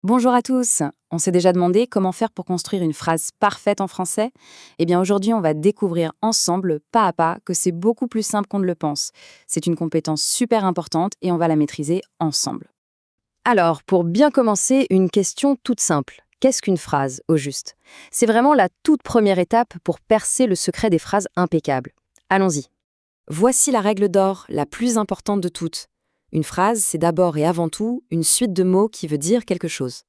Bonjour à tous. On s'est déjà demandé comment faire pour construire une phrase parfaite en français. Eh bien aujourd'hui, on va découvrir ensemble, pas à pas, que c'est beaucoup plus simple qu'on ne le pense. C'est une compétence super importante et on va la maîtriser ensemble. Alors, pour bien commencer, une question toute simple. Qu'est-ce qu'une phrase, au juste? C'est vraiment la toute première étape pour percer le secret des phrases impeccables. Allons-y. Voici la règle d'or, la plus importante de toutes. Une phrase, c'est d'abord et avant tout une suite de mots qui veut dire quelque chose.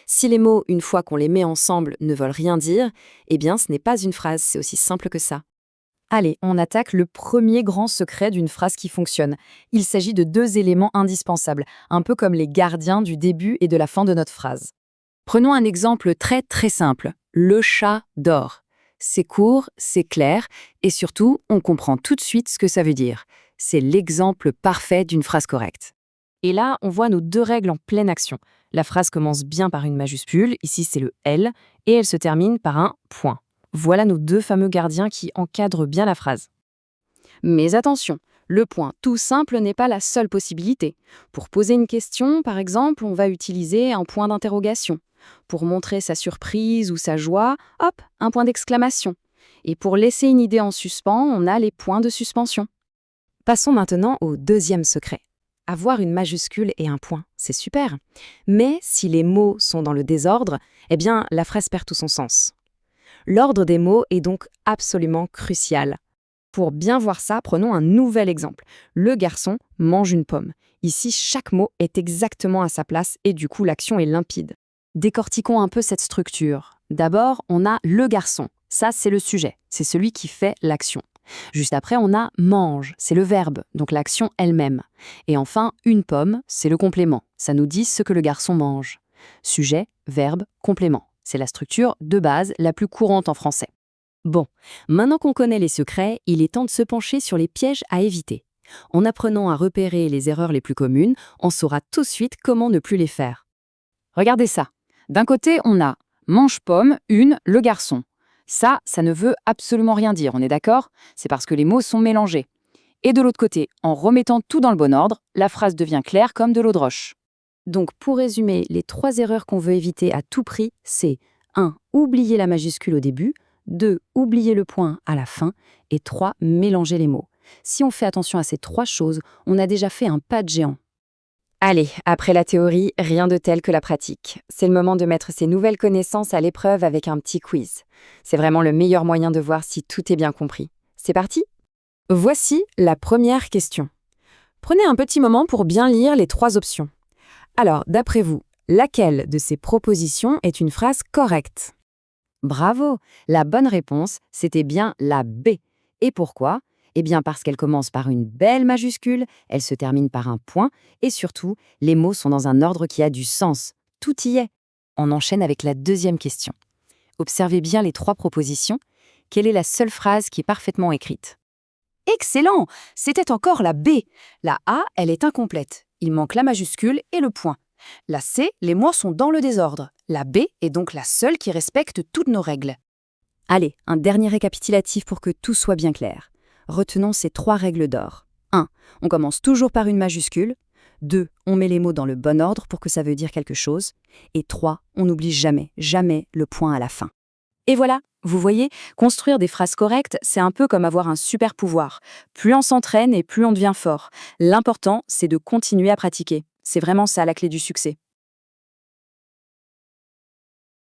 Si les mots, une fois qu'on les met ensemble, ne veulent rien dire, eh bien ce n'est pas une phrase, c'est aussi simple que ça. Allez, on attaque le premier grand secret d'une phrase qui fonctionne. Il s'agit de deux éléments indispensables, un peu comme les gardiens du début et de la fin de notre phrase. Prenons un exemple très très simple. Le chat dort. C'est court, c'est clair, et surtout, on comprend tout de suite ce que ça veut dire. C'est l'exemple parfait d'une phrase correcte. Et là, on voit nos deux règles en pleine action. La phrase commence bien par une majuscule, ici c'est le L, et elle se termine par un point. Voilà nos deux fameux gardiens qui encadrent bien la phrase. Mais attention, le point tout simple n'est pas la seule possibilité. Pour poser une question, par exemple, on va utiliser un point d'interrogation. Pour montrer sa surprise ou sa joie, hop, un point d'exclamation. Et pour laisser une idée en suspens, on a les points de suspension. Passons maintenant au deuxième secret. Avoir une majuscule et un point, c'est super. Mais si les mots sont dans le désordre, eh bien, la phrase perd tout son sens. L'ordre des mots est donc absolument crucial. Pour bien voir ça, prenons un nouvel exemple. Le garçon mange une pomme. Ici, chaque mot est exactement à sa place et du coup, l'action est limpide. Décortiquons un peu cette structure. D'abord, on a le garçon. Ça, c'est le sujet. C'est celui qui fait l'action. Juste après, on a mange, c'est le verbe, donc l'action elle-même. Et enfin, une pomme, c'est le complément. Ça nous dit ce que le garçon mange. Sujet, verbe, complément. C'est la structure de base la plus courante en français. Bon, maintenant qu'on connaît les secrets, il est temps de se pencher sur les pièges à éviter. En apprenant à repérer les erreurs les plus communes, on saura tout de suite comment ne plus les faire. Regardez ça. D'un côté, on a mange pomme, une, le garçon. Ça ne veut absolument rien dire, on est d'accord? C'est parce que les mots sont mélangés. Et de l'autre côté, en remettant tout dans le bon ordre, la phrase devient claire comme de l'eau de roche. Donc pour résumer, les trois erreurs qu'on veut éviter à tout prix, c'est 1. Oublier la majuscule au début, 2. Oublier le point à la fin, et 3. Mélanger les mots. Si on fait attention à ces trois choses, on a déjà fait un pas de géant. Allez, après la théorie, rien de tel que la pratique. C'est le moment de mettre ces nouvelles connaissances à l'épreuve avec un petit quiz. C'est vraiment le meilleur moyen de voir si tout est bien compris. C'est parti? Voici la première question. Prenez un petit moment pour bien lire les trois options. Alors, d'après vous, laquelle de ces propositions est une phrase correcte? Bravo! La bonne réponse, c'était bien la B. Et pourquoi? Eh bien parce qu'elle commence par une belle majuscule, elle se termine par un point, et surtout, les mots sont dans un ordre qui a du sens. Tout y est. On enchaîne avec la deuxième question. Observez bien les trois propositions. Quelle est la seule phrase qui est parfaitement écrite? Excellent! C'était encore la B. La A, elle est incomplète. Il manque la majuscule et le point. La C, les mots sont dans le désordre. La B est donc la seule qui respecte toutes nos règles. Allez, un dernier récapitulatif pour que tout soit bien clair. Retenons ces trois règles d'or. 1. On commence toujours par une majuscule. 2. On met les mots dans le bon ordre pour que ça veut dire quelque chose. Et 3. On n'oublie jamais, jamais le point à la fin. Et voilà, vous voyez, construire des phrases correctes, c'est un peu comme avoir un super pouvoir. Plus on s'entraîne et plus on devient fort. L'important, c'est de continuer à pratiquer. C'est vraiment ça la clé du succès.